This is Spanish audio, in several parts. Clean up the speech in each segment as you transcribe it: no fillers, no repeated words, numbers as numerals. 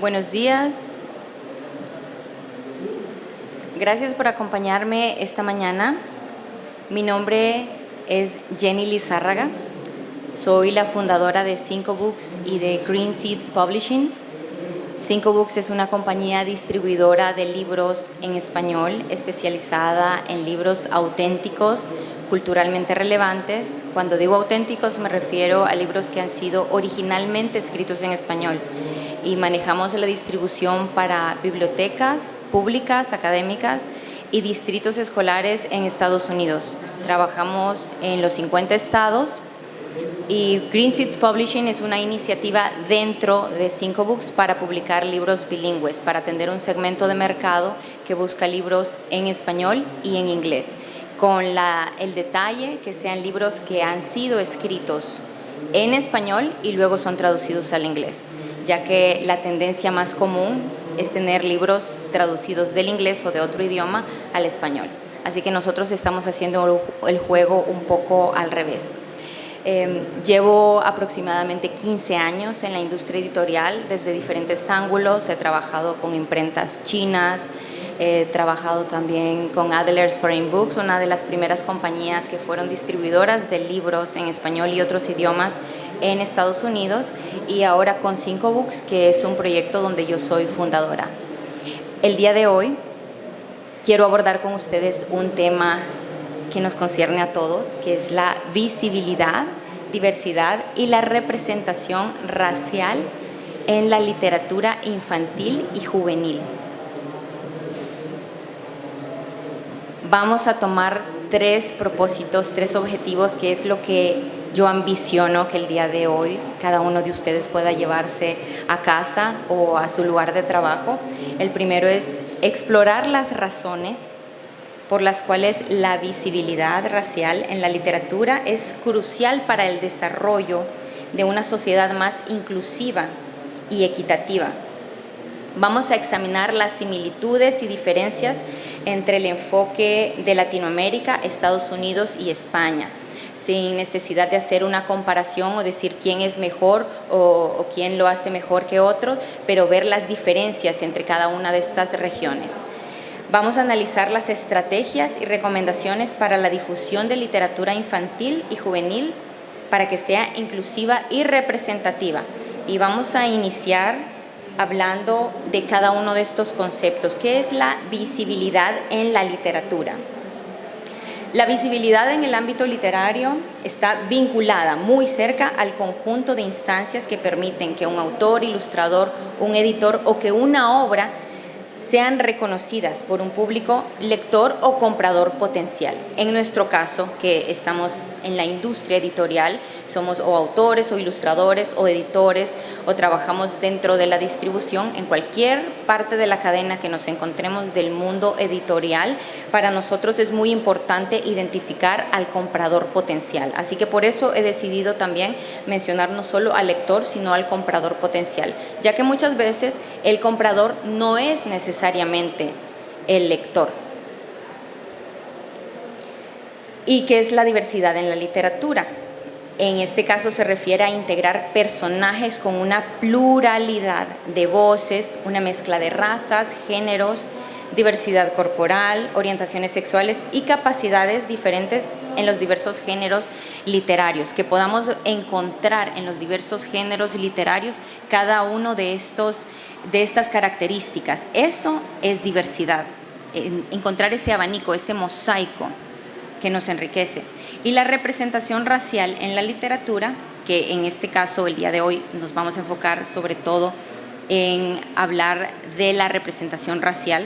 Buenos días. Gracias por acompañarme esta mañana. Mi nombre es Jenny Lizárraga. Soy la fundadora de 5 Books y de Green Seeds Publishing. 5 Books es una compañía distribuidora de libros en español especializada en libros auténticos, culturalmente relevantes. Cuando digo auténticos me refiero a libros que han sido originalmente escritos en español, y manejamos la distribución para bibliotecas públicas, académicas y distritos escolares en Estados Unidos. Trabajamos en los 50 estados y Green Seeds Publishing es una iniciativa dentro de 5 Books para publicar libros bilingües, para atender un segmento de mercado que busca libros en español y en inglés, con el detalle que sean libros que han sido escritos en español y luego son traducidos al inglés, ya que la tendencia más común es tener libros traducidos del inglés o de otro idioma al español. Así que nosotros estamos haciendo el juego un poco al revés. Llevo aproximadamente 15 años en la industria editorial desde diferentes ángulos. He trabajado con imprentas chinas, he trabajado también con Adler's Foreign Books, una de las primeras compañías que fueron distribuidoras de libros en español y otros idiomas en Estados Unidos, y ahora con 5 Books, que es un proyecto donde yo soy fundadora. El día de hoy quiero abordar con ustedes un tema que nos concierne a todos, que es la visibilidad, diversidad y la representación racial en la literatura infantil y juvenil. Vamos a tomar 3 propósitos, 3 objetivos, que es lo que yo ambiciono que el día de hoy cada uno de ustedes pueda llevarse a casa o a su lugar de trabajo. El primero es explorar las razones por las cuales la visibilidad racial en la literatura es crucial para el desarrollo de una sociedad más inclusiva y equitativa. Vamos a examinar las similitudes y diferencias entre el enfoque de Latinoamérica, Estados Unidos y España, sin necesidad de hacer una comparación o decir quién es mejor o quién lo hace mejor que otro, pero ver las diferencias entre cada una de estas regiones. Vamos a analizar las estrategias y recomendaciones para la difusión de literatura infantil y juvenil para que sea inclusiva y representativa. Y vamos a iniciar hablando de cada uno de estos conceptos. ¿Qué es la visibilidad en la literatura? La visibilidad en el ámbito literario está vinculada muy cerca al conjunto de instancias que permiten que un autor, ilustrador, un editor o que una obra sean reconocidas por un público lector o comprador potencial. En nuestro caso, que estamos en la industria editorial, somos o autores o ilustradores o editores o trabajamos dentro de la distribución. En cualquier parte de la cadena que nos encontremos del mundo editorial, para nosotros es muy importante identificar al comprador potencial. Así que por eso he decidido también mencionar no solo al lector, sino al comprador potencial, ya que muchas veces el comprador no es necesariamente el lector. ¿Y qué es la diversidad en la literatura? En este caso se refiere a integrar personajes con una pluralidad de voces, una mezcla de razas, géneros, diversidad corporal, orientaciones sexuales y capacidades diferentes en los diversos géneros literarios, que podamos encontrar en los diversos géneros literarios cada uno de estas características. Eso es diversidad, encontrar ese abanico, ese mosaico que nos enriquece. Y la representación racial en la literatura, que en este caso el día de hoy nos vamos a enfocar sobre todo en hablar de la representación racial,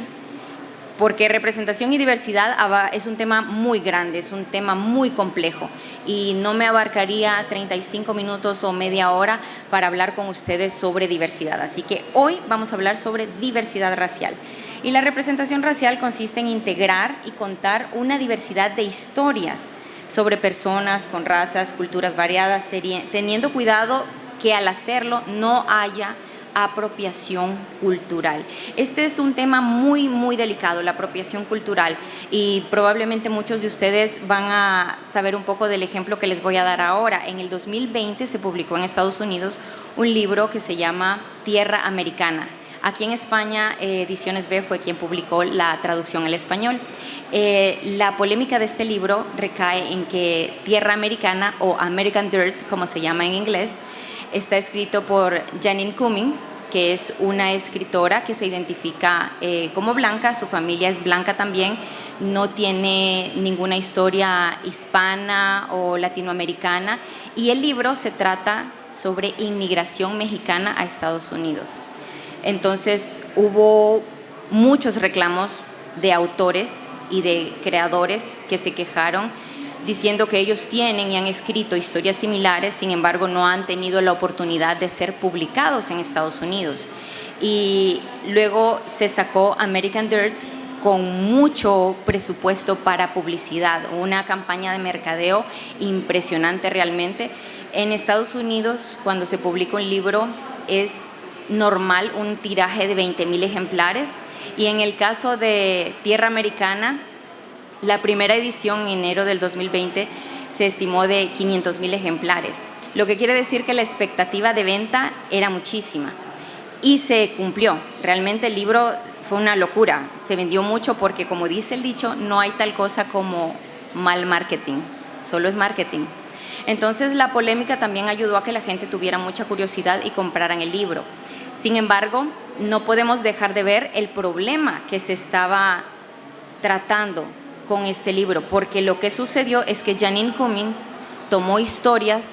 porque representación y diversidad es un tema muy grande, es un tema muy complejo y no me abarcaría 35 minutos o media hora para hablar con ustedes sobre diversidad. Así que hoy vamos a hablar sobre diversidad racial. Y la representación racial consiste en integrar y contar una diversidad de historias sobre personas con razas, culturas variadas, teniendo cuidado que al hacerlo no haya apropiación cultural. Este es un tema muy, muy delicado, la apropiación cultural, y probablemente muchos de ustedes van a saber un poco del ejemplo que les voy a dar ahora. En el 2020 se publicó en Estados Unidos un libro que se llama Tierra Americana. Aquí en España, Ediciones B fue quien publicó la traducción al español. La polémica de este libro recae en que Tierra Americana, o American Dirt, como se llama en inglés, está escrito por Janine Cummins, que es una escritora que se identifica como blanca, su familia es blanca también, no tiene ninguna historia hispana o latinoamericana, y el libro se trata sobre inmigración mexicana a Estados Unidos. Entonces hubo muchos reclamos de autores y de creadores que se quejaron diciendo que ellos tienen y han escrito historias similares, sin embargo no han tenido la oportunidad de ser publicados en Estados Unidos. Y luego se sacó American Dirt con mucho presupuesto para publicidad, una campaña de mercadeo impresionante realmente. En Estados Unidos, cuando se publica un libro, es normal un tiraje de 20,000 ejemplares, y en el caso de Tierra Americana, la primera edición en enero del 2020 se estimó de 500,000 ejemplares, lo que quiere decir que la expectativa de venta era muchísima y se cumplió. Realmente el libro fue una locura, se vendió mucho porque, como dice el dicho, no hay tal cosa como mal marketing, solo es marketing. Entonces la polémica también ayudó a que la gente tuviera mucha curiosidad y compraran el libro. Sin embargo, no podemos dejar de ver el problema que se estaba tratando con este libro, porque lo que sucedió es que Janine Cummins tomó historias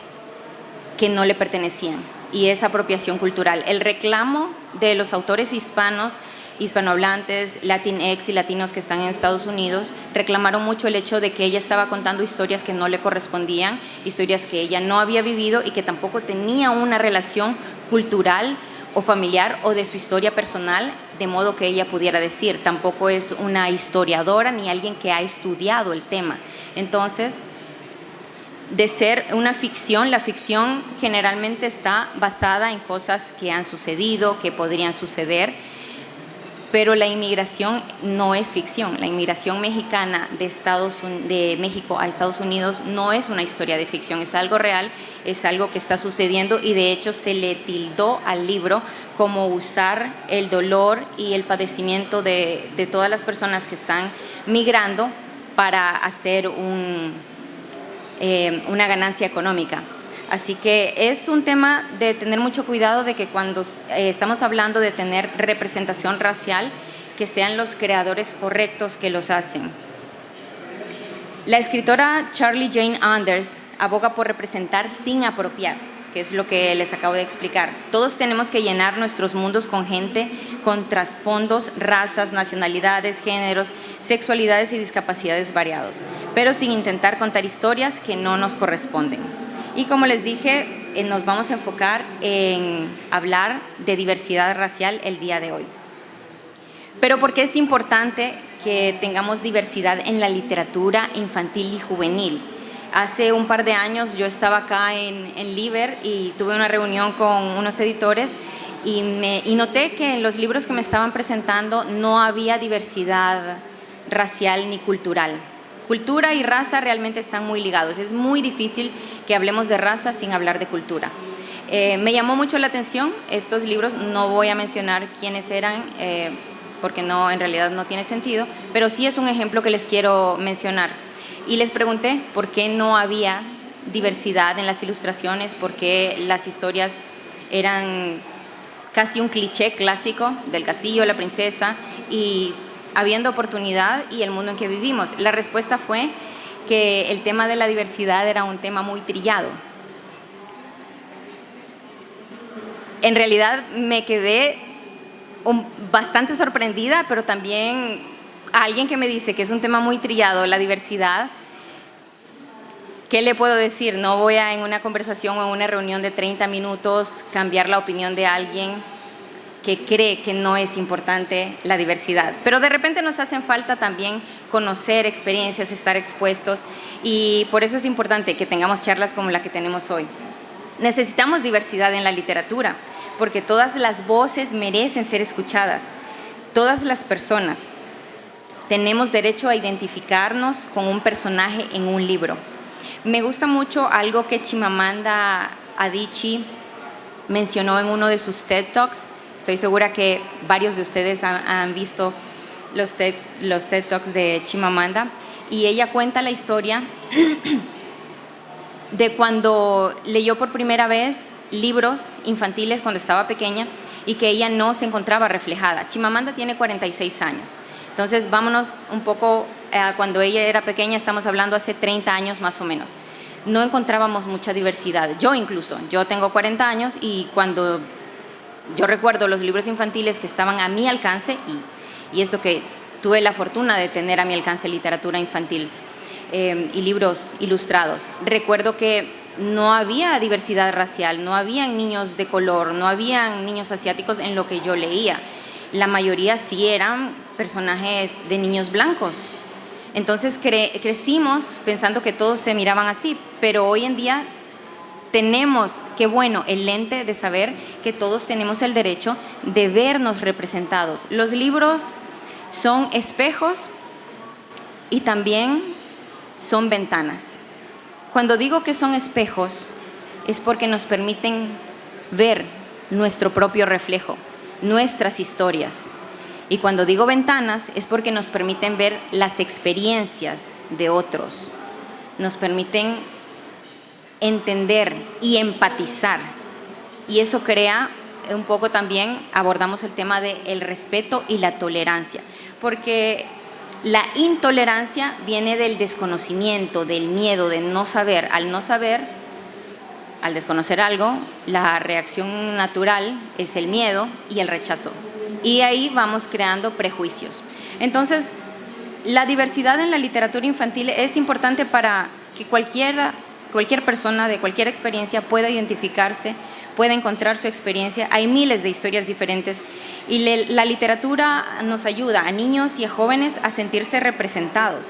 que no le pertenecían, y es apropiación cultural. El reclamo de los autores hispanos, hispanohablantes, latinx y latinos que están en Estados Unidos, reclamaron mucho el hecho de que ella estaba contando historias que no le correspondían, historias que ella no había vivido y que tampoco tenía una relación cultural o familiar o de su historia personal, de modo que ella pudiera decir. Tampoco es una historiadora ni alguien que ha estudiado el tema. Entonces, de ser una ficción, la ficción generalmente está basada en cosas que han sucedido, que podrían suceder, pero la inmigración no es ficción. La inmigración mexicana de México a Estados Unidos no es una historia de ficción, es algo real, es algo que está sucediendo, y de hecho se le tildó al libro como usar el dolor y el padecimiento de todas las personas que están migrando para hacer una ganancia económica. Así que es un tema de tener mucho cuidado de que cuando estamos hablando de tener representación racial, que sean los creadores correctos que los hacen. La escritora Charlie Jane Anders aboga por representar sin apropiar, que es lo que les acabo de explicar. Todos tenemos que llenar nuestros mundos con gente con trasfondos, razas, nacionalidades, géneros, sexualidades y discapacidades variados, pero sin intentar contar historias que no nos corresponden. Y como les dije, nos vamos a enfocar en hablar de diversidad racial el día de hoy. Pero ¿por qué es importante que tengamos diversidad en la literatura infantil y juvenil? Hace un par de años yo estaba acá en Liber y tuve una reunión con unos editores y noté que en los libros que me estaban presentando no había diversidad racial ni cultural. Cultura y raza realmente están muy ligados. Es muy difícil que hablemos de raza sin hablar de cultura. Me llamó mucho la atención estos libros. No voy a mencionar quiénes eran porque no, en realidad no tiene sentido, pero sí es un ejemplo que les quiero mencionar. Y les pregunté por qué no había diversidad en las ilustraciones, por qué las historias eran casi un cliché clásico del castillo, la princesa, y habiendo oportunidad y el mundo en que vivimos. La respuesta fue que el tema de la diversidad era un tema muy trillado. En realidad me quedé bastante sorprendida, pero también a alguien que me dice que es un tema muy trillado, la diversidad, ¿qué le puedo decir? No voy a en una conversación o en una reunión de 30 minutos cambiar la opinión de alguien que cree que no es importante la diversidad. Pero de repente nos hacen falta también conocer experiencias, estar expuestos, y por eso es importante que tengamos charlas como la que tenemos hoy. Necesitamos diversidad en la literatura, porque todas las voces merecen ser escuchadas. Todas las personas tenemos derecho a identificarnos con un personaje en un libro. Me gusta mucho algo que Chimamanda Adichie mencionó en uno de sus TED Talks. Estoy segura que varios de ustedes han visto los TED Talks de Chimamanda, y ella cuenta la historia de cuando leyó por primera vez libros infantiles cuando estaba pequeña y que ella no se encontraba reflejada. Chimamanda tiene 46 años. Entonces, vámonos un poco a cuando ella era pequeña, estamos hablando hace 30 años más o menos. No encontrábamos mucha diversidad. Yo tengo 40 años y cuando yo recuerdo los libros infantiles que estaban a mi alcance, y esto que tuve la fortuna de tener a mi alcance literatura infantil y libros ilustrados, recuerdo que no había diversidad racial, no habían niños de color, no habían niños asiáticos en lo que yo leía. La mayoría sí eran personajes de niños blancos. Entonces crecimos pensando que todos se miraban así, pero hoy en día tenemos, qué bueno, el lente de saber que todos tenemos el derecho de vernos representados. Los libros son espejos y también son ventanas. Cuando digo que son espejos, es porque nos permiten ver nuestro propio reflejo, nuestras historias. Y cuando digo ventanas, es porque nos permiten ver las experiencias de otros. Nos permiten entender y empatizar. Y eso crea un poco también, abordamos el tema del respeto y la tolerancia. Porque la intolerancia viene del desconocimiento, del miedo, de no saber. Al no saber, al desconocer algo, la reacción natural es el miedo y el rechazo. Y ahí vamos creando prejuicios. Entonces, la diversidad en la literatura infantil es importante para que cualquier persona de cualquier experiencia pueda identificarse, pueda encontrar su experiencia. Hay miles de historias diferentes y la literatura nos ayuda a niños y a jóvenes a sentirse representados.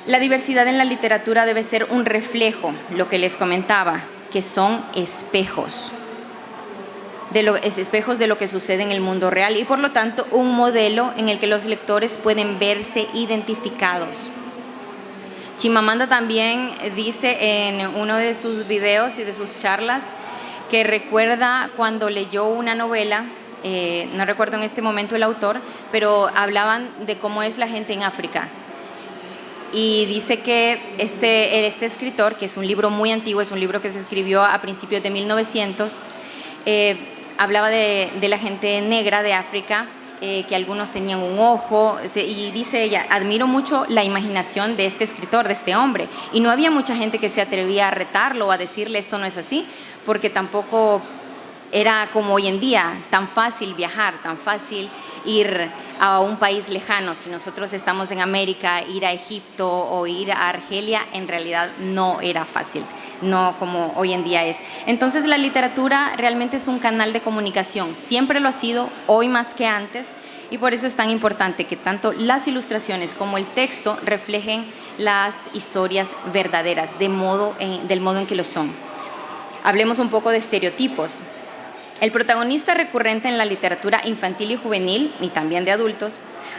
La diversidad en la literatura debe ser un reflejo, lo que les comentaba, que son espejos. Espejos de lo que sucede en el mundo real y por lo tanto un modelo en el que los lectores pueden verse identificados. Chimamanda también dice en uno de sus videos y de sus charlas que recuerda cuando leyó una novela, no recuerdo en este momento el autor, pero hablaban de cómo es la gente en África. Y dice que este escritor, que es un libro muy antiguo, es un libro que se escribió a principios de 1900, hablaba de la gente negra de África, que algunos tenían un ojo, y dice ella, admiro mucho la imaginación de este escritor, de este hombre, y no había mucha gente que se atrevía a retarlo o a decirle esto no es así, porque tampoco era como hoy en día, tan fácil viajar, tan fácil ir a un país lejano. Si nosotros estamos en América, ir a Egipto o ir a Argelia, en realidad no era fácil, no como hoy en día es. Entonces la literatura realmente es un canal de comunicación, siempre lo ha sido, hoy más que antes, y por eso es tan importante que tanto las ilustraciones como el texto reflejen las historias verdaderas, del modo en que lo son. Hablemos un poco de estereotipos. El protagonista recurrente en la literatura infantil y juvenil, y también de adultos,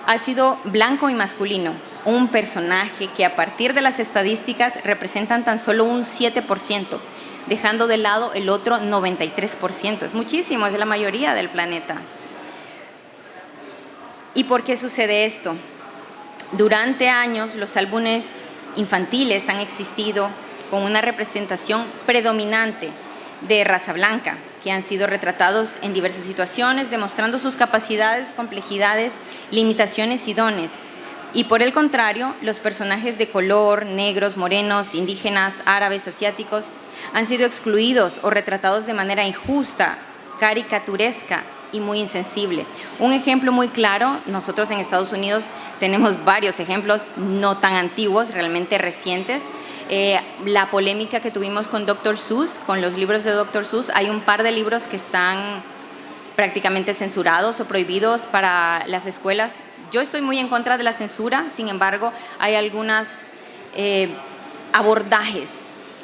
ha sido blanco y masculino, un personaje que a partir de las estadísticas representan tan solo un 7%, dejando de lado el otro 93%. Es muchísimo, es la mayoría del planeta. ¿Y por qué sucede esto? Durante años los álbumes infantiles han existido con una representación predominante de raza blanca, que han sido retratados en diversas situaciones, demostrando sus capacidades, complejidades, limitaciones y dones. Y por el contrario, los personajes de color, negros, morenos, indígenas, árabes, asiáticos, han sido excluidos o retratados de manera injusta, caricaturesca y muy insensible. Un ejemplo muy claro, nosotros en Estados Unidos tenemos varios ejemplos no tan antiguos, realmente recientes. La polémica que tuvimos con Dr. Seuss, con los libros de Dr. Seuss, hay un par de libros que están prácticamente censurados o prohibidos para las escuelas. Yo estoy muy en contra de la censura, sin embargo, hay algunos abordajes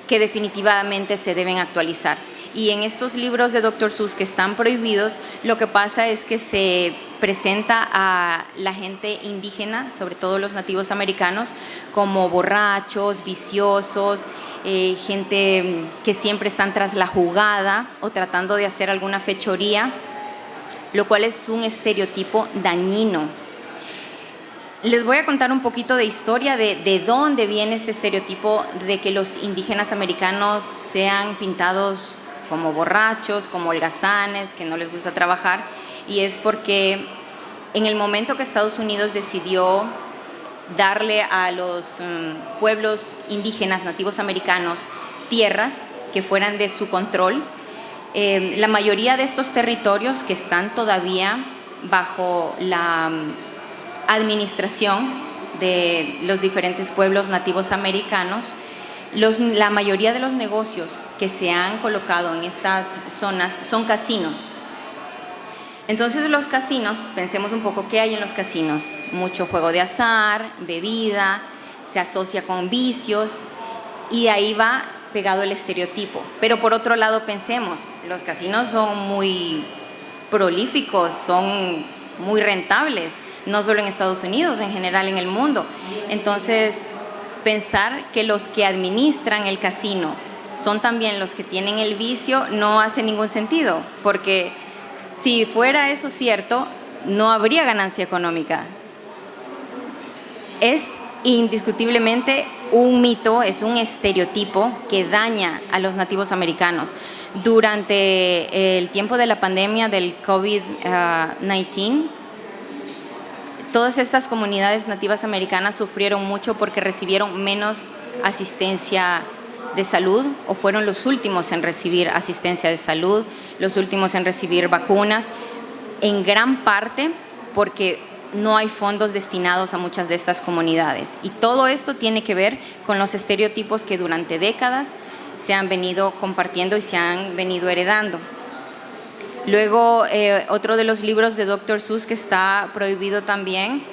que definitivamente se deben actualizar. Y en estos libros de Dr. Seuss que están prohibidos, lo que pasa es que se presenta a la gente indígena, sobre todo los nativos americanos, como borrachos, viciosos, gente que siempre están tras la jugada o tratando de hacer alguna fechoría, lo cual es un estereotipo dañino. Les voy a contar un poquito de historia de dónde viene este estereotipo de que los indígenas americanos sean pintados como borrachos, como holgazanes, que no les gusta trabajar, y es porque en el momento que Estados Unidos decidió darle a los pueblos indígenas nativos americanos tierras que fueran de su control, la mayoría de estos territorios que están todavía bajo la administración de los diferentes pueblos nativos americanos, la mayoría de los negocios que se han colocado en estas zonas son casinos. Entonces los casinos, pensemos un poco qué hay en los casinos: mucho juego de azar, bebida, se asocia con vicios y ahí va pegado el estereotipo. Pero por otro lado pensemos, los casinos son muy prolíficos, son muy rentables, no solo en Estados Unidos, en general en el mundo. Entonces pensar que los que administran el casino son también los que tienen el vicio no hace ningún sentido, porque si fuera eso cierto, no habría ganancia económica. Es indiscutiblemente un mito, es un estereotipo que daña a los nativos americanos. Durante el tiempo de la pandemia del COVID-19, todas estas comunidades nativas americanas sufrieron mucho porque recibieron menos asistencia de salud, o fueron los últimos en recibir asistencia de salud, los últimos en recibir vacunas, en gran parte porque no hay fondos destinados a muchas de estas comunidades. Y todo esto tiene que ver con los estereotipos que durante décadas se han venido compartiendo y se han venido heredando. Luego, otro de los libros de Dr. Seuss que está prohibido también,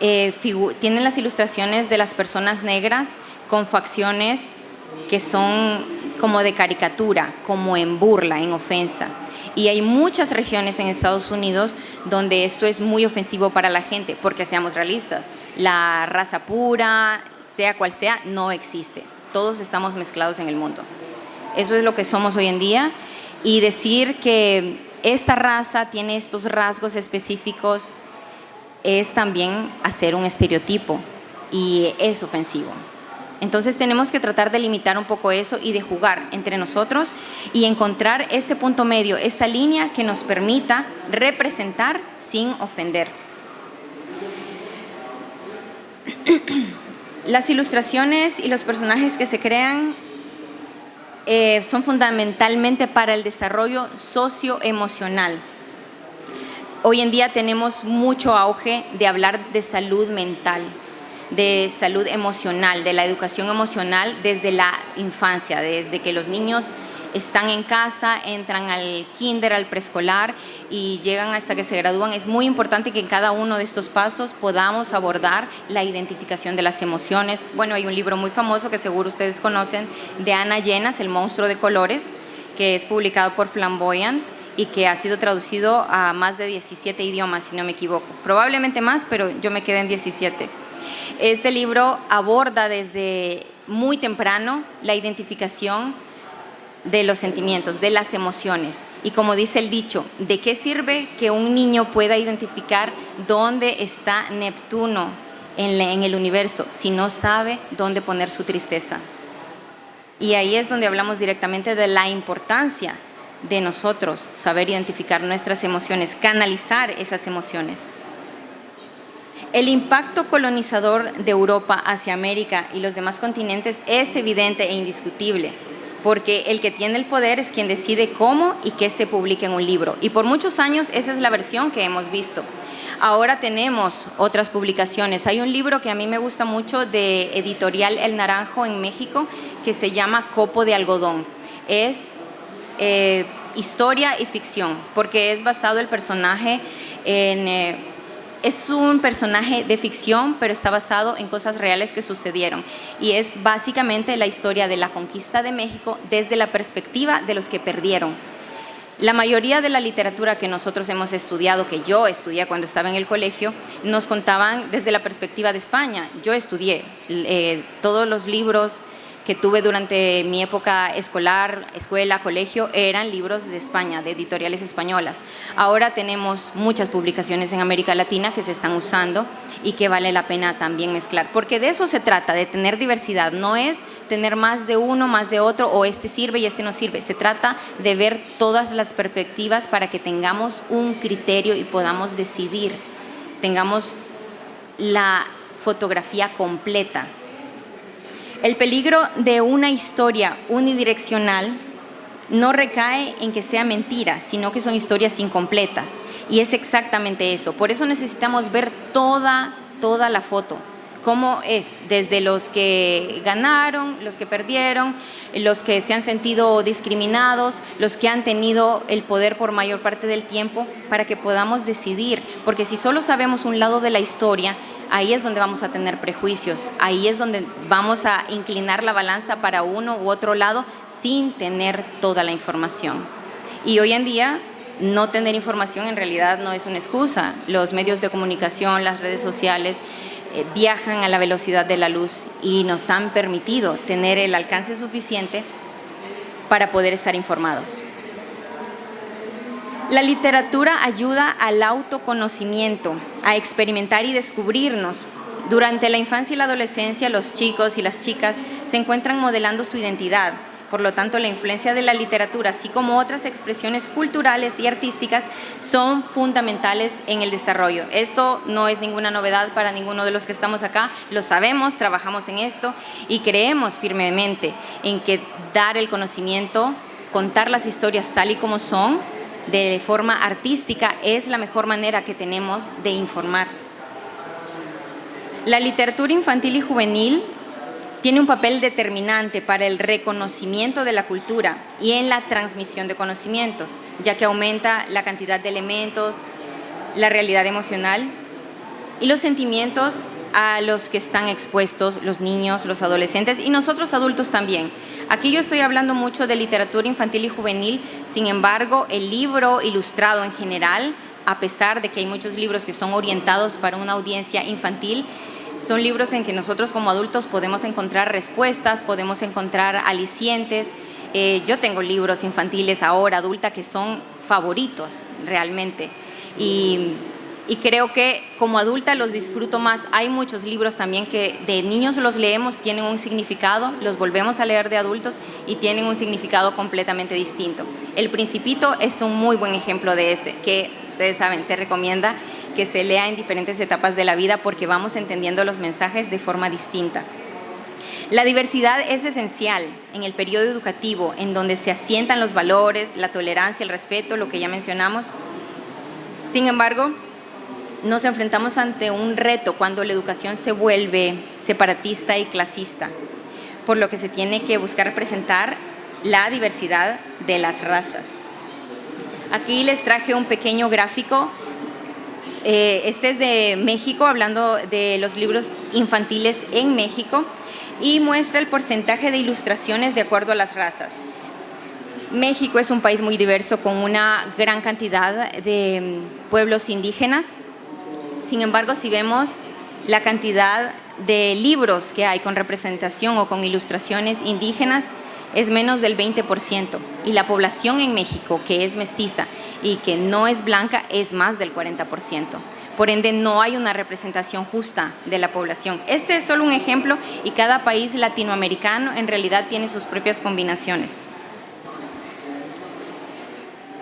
tienen las ilustraciones de las personas negras con facciones que son como de caricatura, como en burla, en ofensa. Y hay muchas regiones en Estados Unidos donde esto es muy ofensivo para la gente, porque seamos realistas, la raza pura, sea cual sea, no existe. Todos estamos mezclados en el mundo. Eso es lo que somos hoy en día. Y decir que esta raza tiene estos rasgos específicos es también hacer un estereotipo y es ofensivo. Entonces tenemos que tratar de limitar un poco eso y de jugar entre nosotros y encontrar ese punto medio, esa línea que nos permita representar sin ofender. Las ilustraciones y los personajes que se crean son fundamentalmente para el desarrollo socioemocional. Hoy en día tenemos mucho auge de hablar de salud mental, de salud emocional, de la educación emocional desde la infancia, desde que los niños están en casa, entran al kinder, al preescolar y llegan hasta que se gradúan. Es muy importante que en cada uno de estos pasos podamos abordar la identificación de las emociones. Bueno, hay un libro muy famoso que seguro ustedes conocen de Ana Llenas, El monstruo de colores, que es publicado por Flamboyant y que ha sido traducido a más de 17 idiomas, si no me equivoco. Probablemente más, pero yo me quedé en 17. Este libro aborda desde muy temprano la identificación de los sentimientos, de las emociones. Y como dice el dicho, ¿de qué sirve que un niño pueda identificar dónde está Neptuno en el universo si no sabe dónde poner su tristeza? Y ahí es donde hablamos directamente de la importancia de nosotros saber identificar nuestras emociones, canalizar esas emociones. El impacto colonizador de Europa hacia América y los demás continentes es evidente e indiscutible, porque el que tiene el poder es quien decide cómo y qué se publica en un libro. Y por muchos años esa es la versión que hemos visto. Ahora tenemos otras publicaciones. Hay un libro que a mí me gusta mucho de Editorial El Naranjo en México que se llama Copo de Algodón. Es historia y ficción, porque es basado el personaje en... Es un personaje de ficción, pero está basado en cosas reales que sucedieron. Y es básicamente la historia de la conquista de México desde la perspectiva de los que perdieron. La mayoría de la literatura que nosotros hemos estudiado, que yo estudié cuando estaba en el colegio, nos contaban desde la perspectiva de España. Yo estudié todos los libros que tuve durante mi época escolar, escuela, colegio, eran libros de España, de editoriales españolas. Ahora tenemos muchas publicaciones en América Latina que se están usando y que vale la pena también mezclar, porque de eso se trata, de tener diversidad. No es tener más de uno, más de otro, o este sirve y este no sirve. Se trata de ver todas las perspectivas para que tengamos un criterio y podamos decidir, tengamos la fotografía completa. El peligro de una historia unidireccional no recae en que sea mentira, sino que son historias incompletas. Y es exactamente eso. Por eso necesitamos ver toda la foto. Cómo es, desde los que ganaron, los que perdieron, los que se han sentido discriminados, los que han tenido el poder por mayor parte del tiempo, para que podamos decidir. Porque si solo sabemos un lado de la historia, ahí es donde vamos a tener prejuicios, ahí es donde vamos a inclinar la balanza para uno u otro lado sin tener toda la información. Y hoy en día, no tener información en realidad no es una excusa. Los medios de comunicación, las redes sociales, viajan a la velocidad de la luz y nos han permitido tener el alcance suficiente para poder estar informados. La literatura ayuda al autoconocimiento, a experimentar y descubrirnos. Durante la infancia y la adolescencia, los chicos y las chicas se encuentran modelando su identidad. Por lo tanto, la influencia de la literatura, así como otras expresiones culturales y artísticas, son fundamentales en el desarrollo. Esto no es ninguna novedad para ninguno de los que estamos acá, lo sabemos, trabajamos en esto y creemos firmemente en que dar el conocimiento, contar las historias tal y como son, de forma artística, es la mejor manera que tenemos de informar. La literatura infantil y juvenil tiene un papel determinante para el reconocimiento de la cultura y en la transmisión de conocimientos, ya que aumenta la cantidad de elementos, la realidad emocional y los sentimientos a los que están expuestos los niños, los adolescentes y nosotros adultos también. Aquí yo estoy hablando mucho de literatura infantil y juvenil, sin embargo, el libro ilustrado en general, a pesar de que hay muchos libros que son orientados para una audiencia infantil, son libros en que nosotros como adultos podemos encontrar respuestas, podemos encontrar alicientes. Yo tengo libros infantiles ahora, adulta, que son favoritos realmente. Y creo que como adulta los disfruto más. Hay muchos libros también que de niños los leemos, tienen un significado, los volvemos a leer de adultos y tienen un significado completamente distinto. El Principito es un muy buen ejemplo de ese, que ustedes saben, se recomienda que se lea en diferentes etapas de la vida porque vamos entendiendo los mensajes de forma distinta. La diversidad es esencial en el periodo educativo, en donde se asientan los valores, la tolerancia, el respeto, lo que ya mencionamos. Sin embargo, nos enfrentamos ante un reto cuando la educación se vuelve separatista y clasista, por lo que se tiene que buscar representar la diversidad de las razas. Aquí les traje un pequeño gráfico. Este es de México, hablando de los libros infantiles en México, y muestra el porcentaje de ilustraciones de acuerdo a las razas. México es un país muy diverso con una gran cantidad de pueblos indígenas. Sin embargo, si vemos la cantidad de libros que hay con representación o con ilustraciones indígenas, es menos del 20%. Y la población en México, que es mestiza y que no es blanca, es más del 40%. Por ende, no hay una representación justa de la población. Este es solo un ejemplo y cada país latinoamericano en realidad tiene sus propias combinaciones.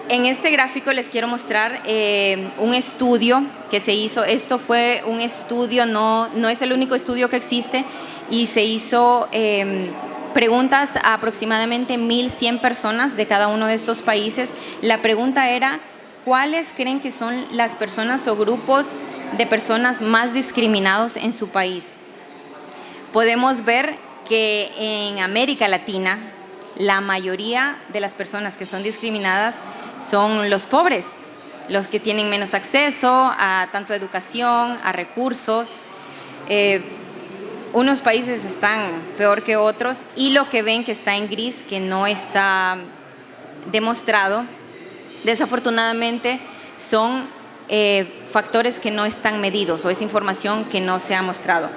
En este gráfico les quiero mostrar un estudio que se hizo. Esto fue un estudio, no es el único estudio que existe, y se hizo preguntas a aproximadamente 1.100 personas de cada uno de estos países. La pregunta era, ¿cuáles creen que son las personas o grupos de personas más discriminados en su país? Podemos ver que en América Latina la mayoría de las personas que son discriminadas son los pobres, los que tienen menos acceso a tanto educación, a recursos. Unos países están peor que otros, y lo que ven que está en gris, que no está demostrado, desafortunadamente son factores que no están medidos o es información que no se ha mostrado.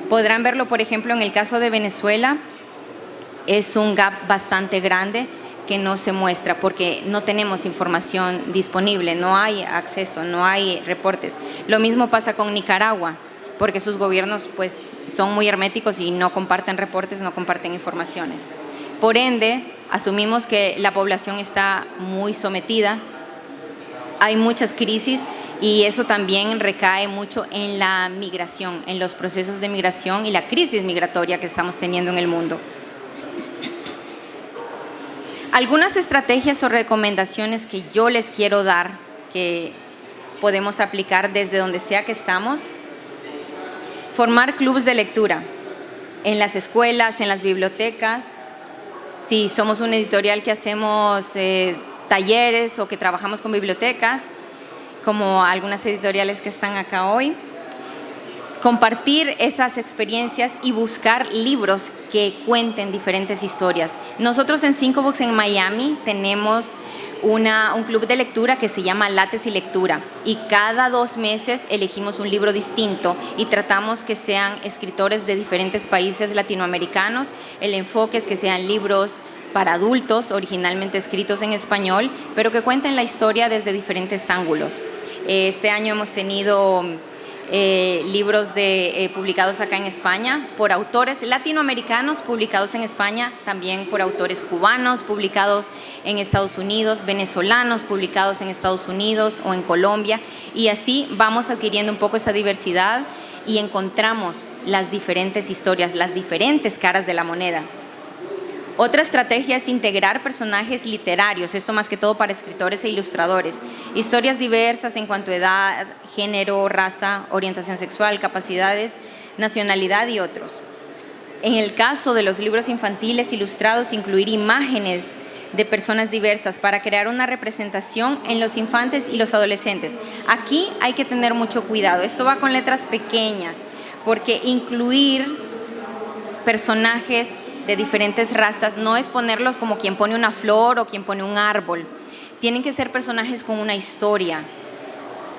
Podrán verlo, por ejemplo, en el caso de Venezuela. es un gap bastante grande que no se muestra porque no tenemos información disponible, no hay acceso, no hay reportes. Lo mismo pasa con Nicaragua, porque sus gobiernos pues son muy herméticos y no comparten reportes, no comparten informaciones. Por ende, asumimos que la población está muy sometida, hay muchas crisis y eso también recae mucho en la migración, en los procesos de migración y la crisis migratoria que estamos teniendo en el mundo. Algunas estrategias o recomendaciones que yo les quiero dar, que podemos aplicar desde donde sea que estamos. Formar clubes de lectura en las escuelas, en las bibliotecas. Si somos una editorial que hacemos talleres o que trabajamos con bibliotecas, como algunas editoriales que están acá hoy. Compartir esas experiencias y buscar libros que cuenten diferentes historias. Nosotros en 5 Books en Miami tenemos un club de lectura que se llama Lates y Lectura y cada 2 meses elegimos un libro distinto y tratamos que sean escritores de diferentes países latinoamericanos. El enfoque es que sean libros para adultos, originalmente escritos en español, pero que cuenten la historia desde diferentes ángulos. Este año hemos tenido libros publicados acá en España por autores latinoamericanos publicados en España, también por autores cubanos publicados en Estados Unidos, venezolanos publicados en Estados Unidos o en Colombia, y así vamos adquiriendo un poco esa diversidad y encontramos las diferentes historias, las diferentes caras de la moneda. Otra estrategia es integrar personajes literarios, esto más que todo para escritores e ilustradores. Historias diversas en cuanto a edad, género, raza, orientación sexual, capacidades, nacionalidad y otros. En el caso de los libros infantiles ilustrados, incluir imágenes de personas diversas para crear una representación en los infantes y los adolescentes. Aquí hay que tener mucho cuidado, esto va con letras pequeñas, porque incluir personajes de diferentes razas no es ponerlos como quien pone una flor o quien pone un árbol. Tienen que ser personajes con una historia,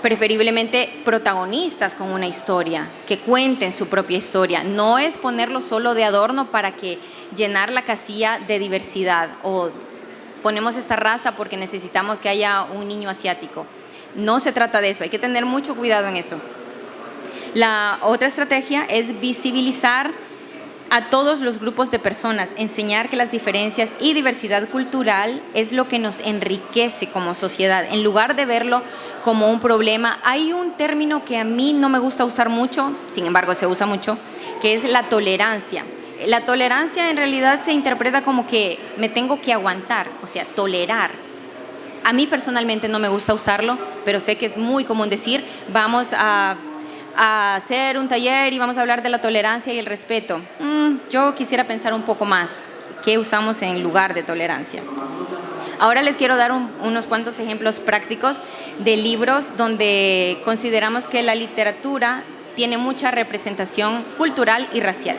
preferiblemente protagonistas con una historia, que cuenten su propia historia. No es ponerlos solo de adorno para que llenar la casilla de diversidad o ponemos esta raza porque necesitamos que haya un niño asiático. No se trata de eso, hay que tener mucho cuidado en eso. La otra estrategia es visibilizar a todos los grupos de personas, enseñar que las diferencias y diversidad cultural es lo que nos enriquece como sociedad, en lugar de verlo como un problema. Hay un término que a mí no me gusta usar mucho, sin embargo se usa mucho, que es la tolerancia. La tolerancia en realidad se interpreta como que me tengo que aguantar, o sea, tolerar. A mí personalmente no me gusta usarlo, pero sé que es muy común decir, vamos a hacer un taller y vamos a hablar de la tolerancia y el respeto. Yo quisiera pensar un poco más qué usamos en lugar de tolerancia. Ahora les quiero dar unos cuantos ejemplos prácticos de libros donde consideramos que la literatura tiene mucha representación cultural y racial.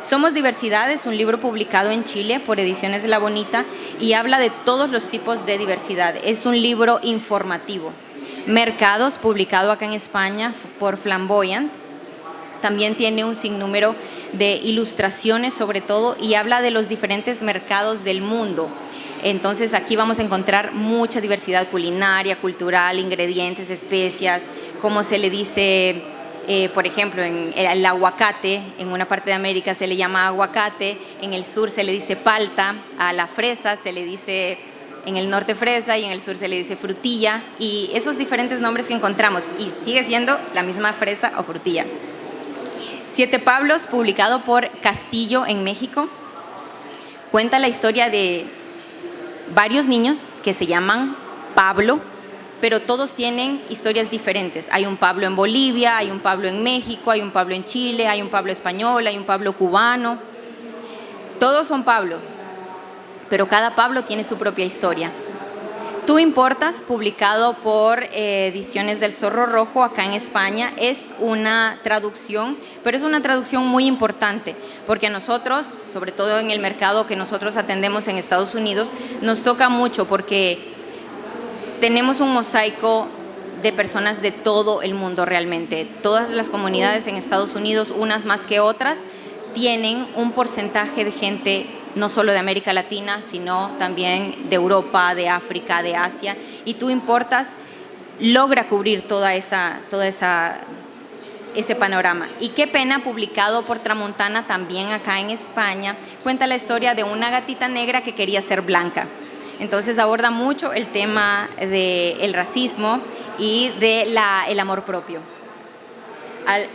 Somos Diversidad es un libro publicado en Chile por Ediciones La Bonita y habla de todos los tipos de diversidad. Es un libro informativo. Mercados, publicado acá en España por Flamboyant, también tiene un sinnúmero de ilustraciones sobre todo y habla de los diferentes mercados del mundo. Entonces aquí vamos a encontrar mucha diversidad culinaria, cultural, ingredientes, especias, como se le dice, por ejemplo, en el aguacate, en una parte de América se le llama aguacate, en el sur se le dice palta, a la fresa se le dice en el norte fresa y en el sur se le dice frutilla, y esos diferentes nombres que encontramos, y sigue siendo la misma fresa o frutilla. Siete Pablos, publicado por Castillo en México, cuenta la historia de varios niños que se llaman Pablo, pero todos tienen historias diferentes. Hay un Pablo en Bolivia, hay un Pablo en México, hay un Pablo en Chile, hay un Pablo español, hay un Pablo cubano. Todos son Pablo, pero cada Pablo tiene su propia historia. Tú importas, publicado por Ediciones del Zorro Rojo acá en España, es una traducción, pero es una traducción muy importante, porque a nosotros, sobre todo en el mercado que nosotros atendemos en Estados Unidos, nos toca mucho porque tenemos un mosaico de personas de todo el mundo realmente. Todas las comunidades en Estados Unidos, unas más que otras, tienen un porcentaje de gente no solo de América Latina, sino también de Europa, de África, de Asia, y Tú Importas logra cubrir ese panorama. Y Qué Pena, publicado por Tramontana también acá en España, cuenta la historia de una gatita negra que quería ser blanca. Entonces aborda mucho el tema del racismo y del amor propio.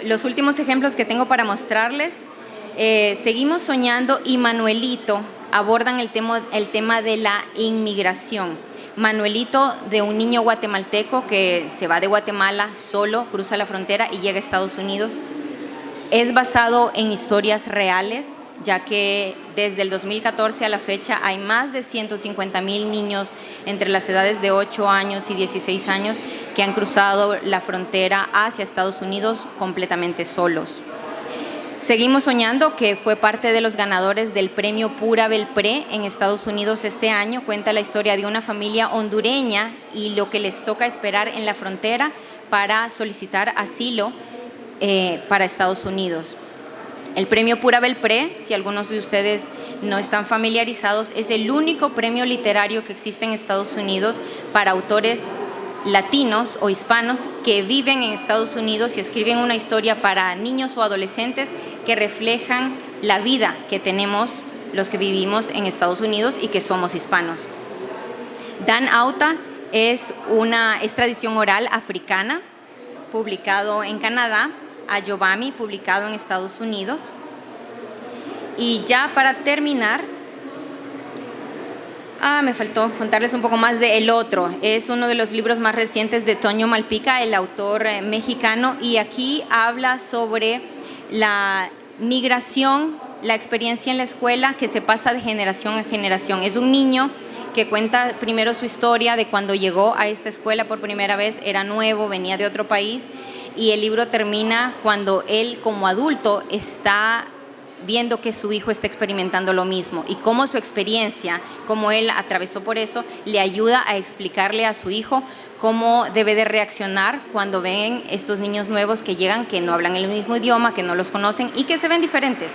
Los últimos ejemplos que tengo para mostrarles, Seguimos Soñando y Manuelito abordan el tema de la inmigración. Manuelito, de un niño guatemalteco que se va de Guatemala solo, cruza la frontera y llega a Estados Unidos. Es basado en historias reales, ya que desde el 2014 a la fecha hay más de 150,000 niños entre las edades de 8 años y 16 años que han cruzado la frontera hacia Estados Unidos completamente solos. Seguimos Soñando, que fue parte de los ganadores del premio Pura Belpré en Estados Unidos este año, cuenta la historia de una familia hondureña y lo que les toca esperar en la frontera para solicitar asilo para Estados Unidos. El premio Pura Belpré, si algunos de ustedes no están familiarizados, es el único premio literario que existe en Estados Unidos para autores latinos o hispanos que viven en Estados Unidos y escriben una historia para niños o adolescentes que reflejan la vida que tenemos los que vivimos en Estados Unidos y que somos hispanos. Dan Auta es tradición oral africana, publicado en Canadá. Ayobami, publicado en Estados Unidos. Y ya para terminar, me faltó contarles un poco más de El Otro. Es uno de los libros más recientes de Toño Malpica, el autor mexicano, y aquí habla sobre la migración, la experiencia en la escuela que se pasa de generación en generación. Es un niño que cuenta primero su historia de cuando llegó a esta escuela por primera vez, era nuevo, venía de otro país, y el libro termina cuando él como adulto está viendo que su hijo está experimentando lo mismo y cómo su experiencia, cómo él atravesó por eso, le ayuda a explicarle a su hijo cómo debe de reaccionar cuando ven estos niños nuevos que llegan, que no hablan el mismo idioma, que no los conocen y que se ven diferentes.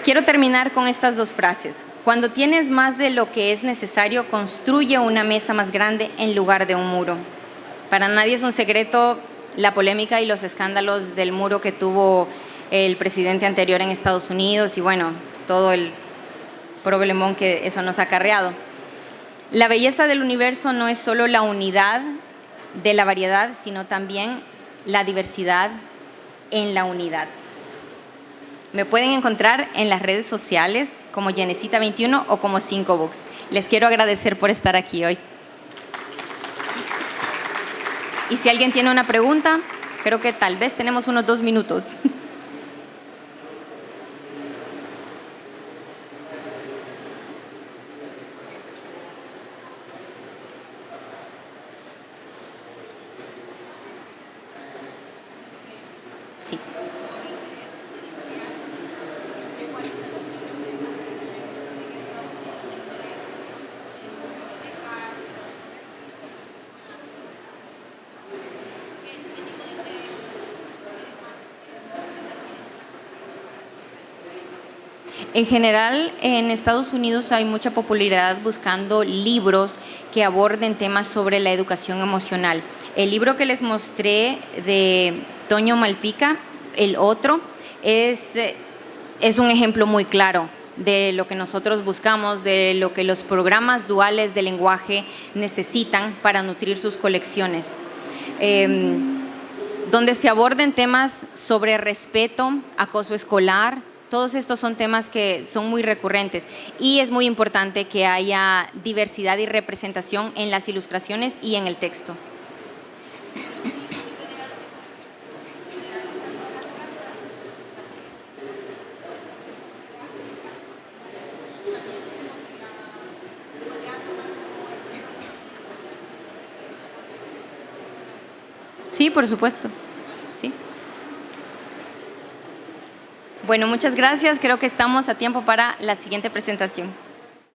Quiero terminar con estas dos frases. Cuando tienes más de lo que es necesario, construye una mesa más grande en lugar de un muro. Para nadie es un secreto la polémica y los escándalos del muro que tuvo el presidente anterior en Estados Unidos y bueno, todo el problemón que eso nos ha acarreado. La belleza del universo no es solo la unidad de la variedad, sino también la diversidad en la unidad. Me pueden encontrar en las redes sociales como Genesita21 o como 5books. Les quiero agradecer por estar aquí hoy. Y si alguien tiene una pregunta, creo que tal vez tenemos unos 2 minutos. Sí. En general, en Estados Unidos hay mucha popularidad buscando libros que aborden temas sobre la educación emocional. El libro que les mostré de Toño Malpica, El Otro, es un ejemplo muy claro de lo que nosotros buscamos, de lo que los programas duales de lenguaje necesitan para nutrir sus colecciones. Donde se aborden temas sobre respeto, acoso escolar. Todos estos son temas que son muy recurrentes y es muy importante que haya diversidad y representación en las ilustraciones y en el texto. Sí, por supuesto. Sí. Bueno, muchas gracias. Creo que estamos a tiempo para la siguiente presentación.